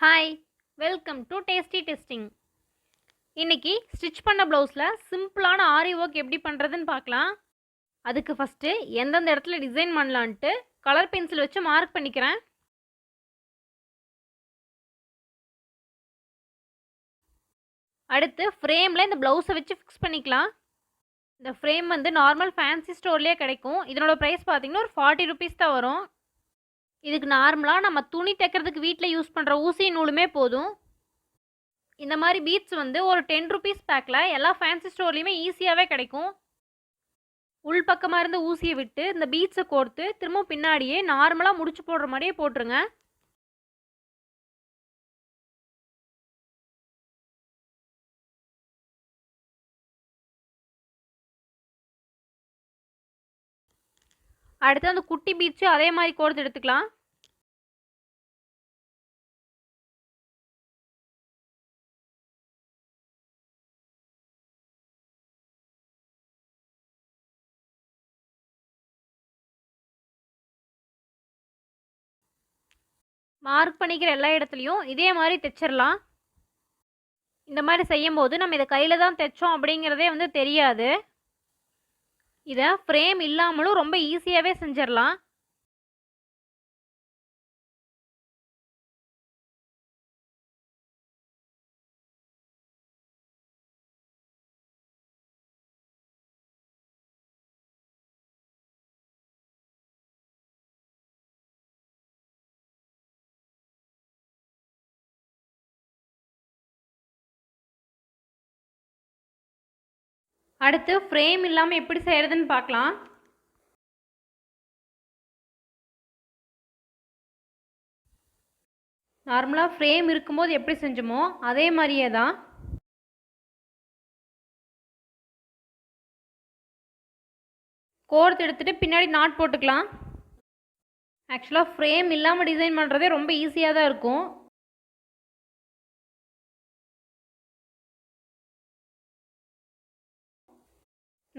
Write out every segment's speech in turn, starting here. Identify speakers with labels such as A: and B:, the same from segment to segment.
A: Hi, welcome to tasty testing. இன்னைக்கு stitch பண்ண ப்ளவுஸில் சிம்பிளான ஆரி ஒர்க் எப்படி பண்ணுறதுன்னு பார்க்கலாம். அதுக்கு ஃபஸ்ட்டு எந்தெந்த இடத்துல டிசைன் பண்ணலான்ட்டு கலர் பென்சில் வச்சு மார்க் பண்ணிக்கிறேன். அடுத்து ஃப்ரேமில் இந்த ப்ளவுஸை வச்சு ஃபிக்ஸ் பண்ணிக்கலாம். இந்த ஃப்ரேம் வந்து நார்மல் ஃபேன்சி ஸ்டோர்லேயே கிடைக்கும். இதனோட ப்ரைஸ் பார்த்தீங்கன்னா ஒரு 40 ருபீஸ் தான் வரும். இதுக்கு நார்மலாக நம்ம துணி தைக்கிறதுக்கு வீட்டில் யூஸ் பண்ணுற ஊசி நூலுமே போதும். இந்த மாதிரி பீட்ஸ் வந்து ஒரு 10 ருபீஸ் பேக்கில் எல்லா ஃபேன்சி ஸ்டோர்லேயுமே ஈஸியாகவே கிடைக்கும். உள் பக்கமாக இருந்து ஊசியை விட்டு இந்த பீட்ஸை கோர்த்து திரும்ப பின்னாடியே நார்மலாக முடிச்சு போடுற மாதிரியே போட்டுருங்க. அடுத்து அந்த குட்டி பீட்ஸு அதே மாதிரி கோர்த்து எடுத்துக்கலாம். மார்க் பண்ணிக்கிற எல்லா இடத்துலையும் இதே மாதிரி தைச்சிடலாம். இந்த மாதிரி செய்யும் போது நம்ம இதை கையில் தான் தைச்சோம் அப்படிங்கிறதே வந்து தெரியாது. இதை ஃப்ரேம் இல்லாமலும் ரொம்ப ஈஸியாகவே செஞ்சிடலாம். அடுத்து ஃப்ரேம் இல்லாமல் எப்படி செய்கிறதுன்னு பார்க்கலாம். நார்மலாக ஃப்ரேம் இருக்கும்போது எப்படி செஞ்சோமோ அதே மாதிரியே தான். கோர்த்து எடுத்துகிட்டு பின்னாடி நாட் போட்டுக்கலாம். ஆக்சுவலாக ஃப்ரேம் இல்லாமல் டிசைன் பண்ணுறதே ரொம்ப ஈஸியாக தான் இருக்கும்.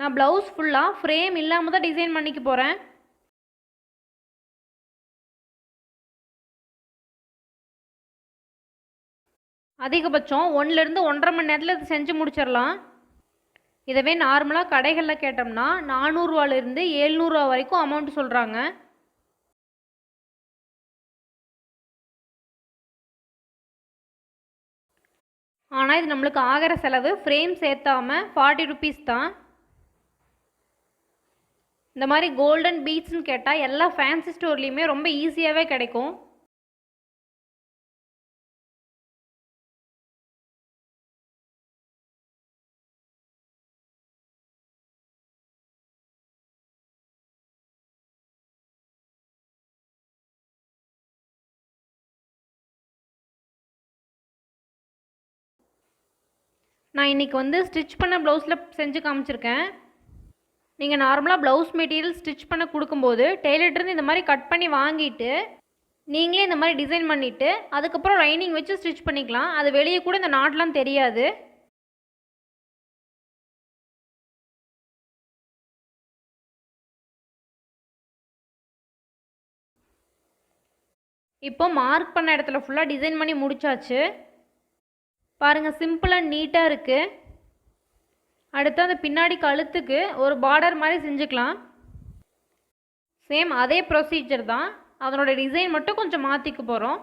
A: நான் ப்ளவுஸ் ஃபுல்லாக ஃப்ரேம் இல்லாமல் தான் டிசைன் பண்ணிக்க போகிறேன். அதிகபட்சம் 1லேருந்து 1.5 மணி நேரத்தில் இது செஞ்சு முடிச்சிடலாம். இதவே நார்மலாக கடைகளில் கேட்டோம்னா 400 ரூபாலேருந்து 700 ரூபா வரைக்கும் அமௌண்ட் சொல்கிறாங்க. ஆனால் இது நம்மளுக்கு ஆகிற செலவு ஃப்ரேம் சேர்த்தாமல் 40 ருபீஸ் தான். இந்த மாதிரி கோல்டன் பீட்ஸ்ன்னு கேட்டால் எல்லா ஃபேன்சி ஸ்டோர்லேயுமே ரொம்ப ஈஸியாகவே கிடைக்கும். நான் இன்றைக்கி வந்து ஸ்டிச் பண்ண ப்ளவுஸில் செஞ்சு காமிச்சிருக்கேன். நீங்கள் நார்மலாக ப்ளவுஸ் மெட்டீரியல் ஸ்டிச் பண்ண கொடுக்கும்போது டெய்லர்கிட்டருந்து இந்த மாதிரி கட் பண்ணி வாங்கிட்டு நீங்களே இந்த மாதிரி டிசைன் பண்ணிவிட்டு அதுக்கப்புறம் லைனிங் வச்சு ஸ்டிச் பண்ணிக்கலாம். அது வெளியே கூட இந்த நாட்லாம் தெரியாது. இப்போ மார்க் பண்ண இடத்துல ஃபுல்லாக டிசைன் பண்ணி முடிச்சாச்சு. பாருங்கள், சிம்பிளாக நீட்டாக இருக்குது. அடுத்து அந்த பின்னாடி கழுத்துக்கு ஒரு பார்டர் மாதிரி செஞ்சுக்கலாம். சேம் அதே ப்ரொசீஜர் தான், அதனோட டிசைன் மட்டும் கொஞ்சம் மாற்றிக்க போகிறோம்.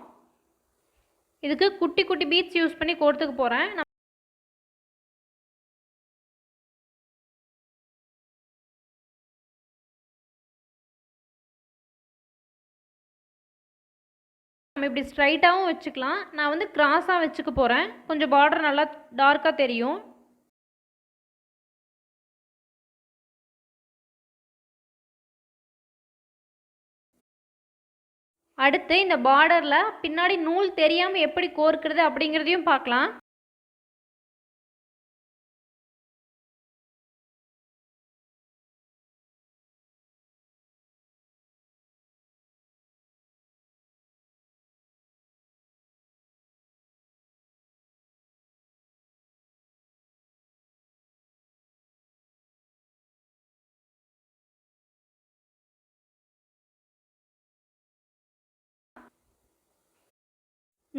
A: இதுக்கு குட்டி குட்டி பீட்ஸ் யூஸ் பண்ணி கோர்த்துக்க போகிறேன். நம்ம இப்படி ஸ்ட்ரைட்டாகவும் வச்சுக்கலாம். நான் வந்து கிராஸாக வச்சுக்க போகிறேன். கொஞ்சம் பார்டர் நல்லா டார்க்காக தெரியும். அடுத்து இந்த பார்டரில் பின்னாடி நூல் தெரியாமல் எப்படி கோர்க்கிறது அப்படிங்கிறதையும் பார்க்கலாம்.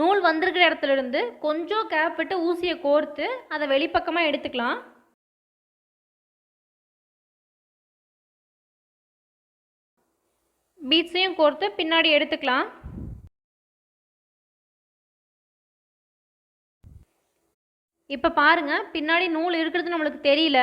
A: நூல் வந்திருக்கிற இடத்துல இருந்து கொஞ்சம் கேப் விட்டு ஊசியை கோர்த்து அதை வெளிப்பக்கமாக எடுத்துக்கலாம். பீட்ஸையும் கோர்த்து பின்னாடி எடுத்துக்கலாம். இப்போ பாருங்கள், பின்னாடி நூல் இருக்கிறது நம்மளுக்கு தெரியல.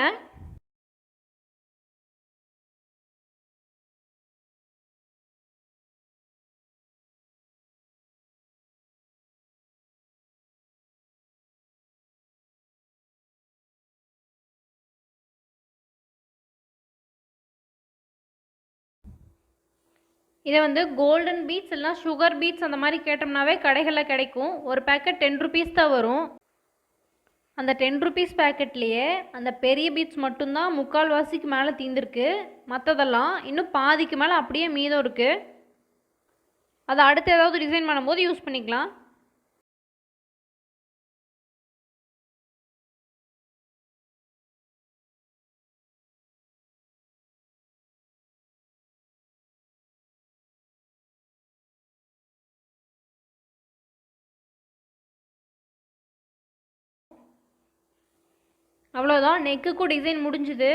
A: இதை வந்து கோல்டன் பீட்ஸ் இல்லைனா சுகர் பீட்ஸ் அந்த மாதிரி கேட்டோம்னாவே கடைகளில் கிடைக்கும். ஒரு பேக்கெட் 10 ருபீஸ் தான் வரும். அந்த 10 ருபீஸ் பேக்கெட்லேயே அந்த பெரிய பீட்ஸ் மட்டும்தான் 3/4வாசிக்கு மேலே தீர்ந்துருக்கு. மற்றதெல்லாம் இன்னும் பாதிக்கு மேலே அப்படியே மீதம் இருக்குது. அதை அடுத்து ஏதாவது டிசைன் பண்ணும்போது யூஸ் பண்ணிக்கலாம். அவ்வளோதான், நெக்குக்கும் டிசைன் முடிஞ்சுது.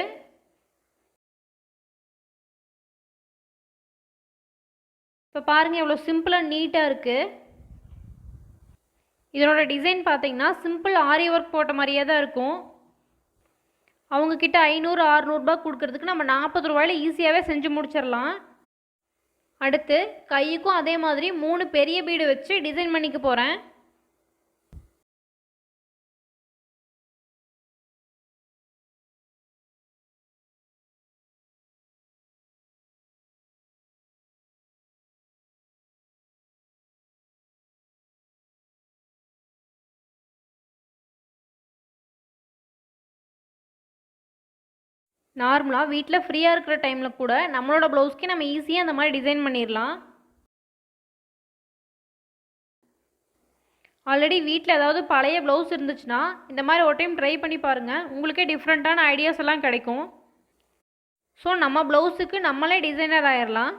A: இப்போ பாருங்கள் எவ்வளோ சிம்பிளாக நீட்டாக இருக்குது. இதனோட டிசைன் பார்த்தீங்கன்னா சிம்பிள் ஆரி ஒர்க் போட்ட மாதிரியே தான் இருக்கும். அவங்கக்கிட்ட 500-600 ரூபாய் கொடுக்கறதுக்கு நம்ம 40 ரூபாயில் ஈஸியாகவே செஞ்சு முடிச்சிடலாம். அடுத்து கையுக்கும் அதே மாதிரி 3 பெரிய பீடு வச்சு டிசைன் பண்ணிக்க போகிறேன். நார்மலாக வீட்டில் ஃப்ரீயாக இருக்கிற டைமில் கூட நம்மளோட ப்ளவுஸ்க்கே நம்ம ஈஸியாக அந்த மாதிரி டிசைன் பண்ணிடலாம். ஆல்ரெடி வீட்டில் ஏதாவது பழைய ப்ளவுஸ் இருந்துச்சுன்னா இந்த மாதிரி ஒரு டைம் ட்ரை பண்ணி பாருங்கள். உங்களுக்கே டிஃப்ரெண்ட்டான ஐடியாஸ் எல்லாம் கிடைக்கும். ஸோ நம்ம ப்ளவுஸுக்கு நம்மளே டிசைனர் ஆயிடலாம்.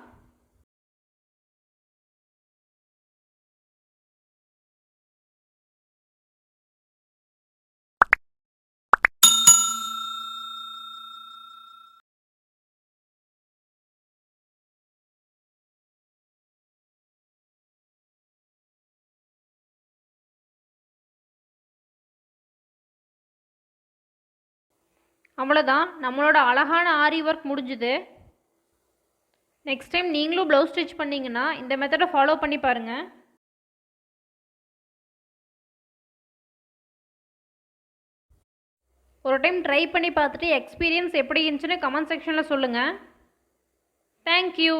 A: அவ்வளோதான், நம்மளோட அழகான ஆரி ஒர்க் முடிஞ்சுது. நெக்ஸ்ட் டைம் நீங்களும் ப்ளவுஸ் ஸ்டிச் பண்ணிங்கன்னா இந்த மெத்தடை ஃபாலோ பண்ணி பாருங்கள். ஒரு டைம் ட்ரை பண்ணி பார்த்துட்டு எக்ஸ்பீரியன்ஸ் எப்படி இருந்துச்சுன்னு கமெண்ட் செக்ஷனில் சொல்லுங்கள். தேங்க்யூ.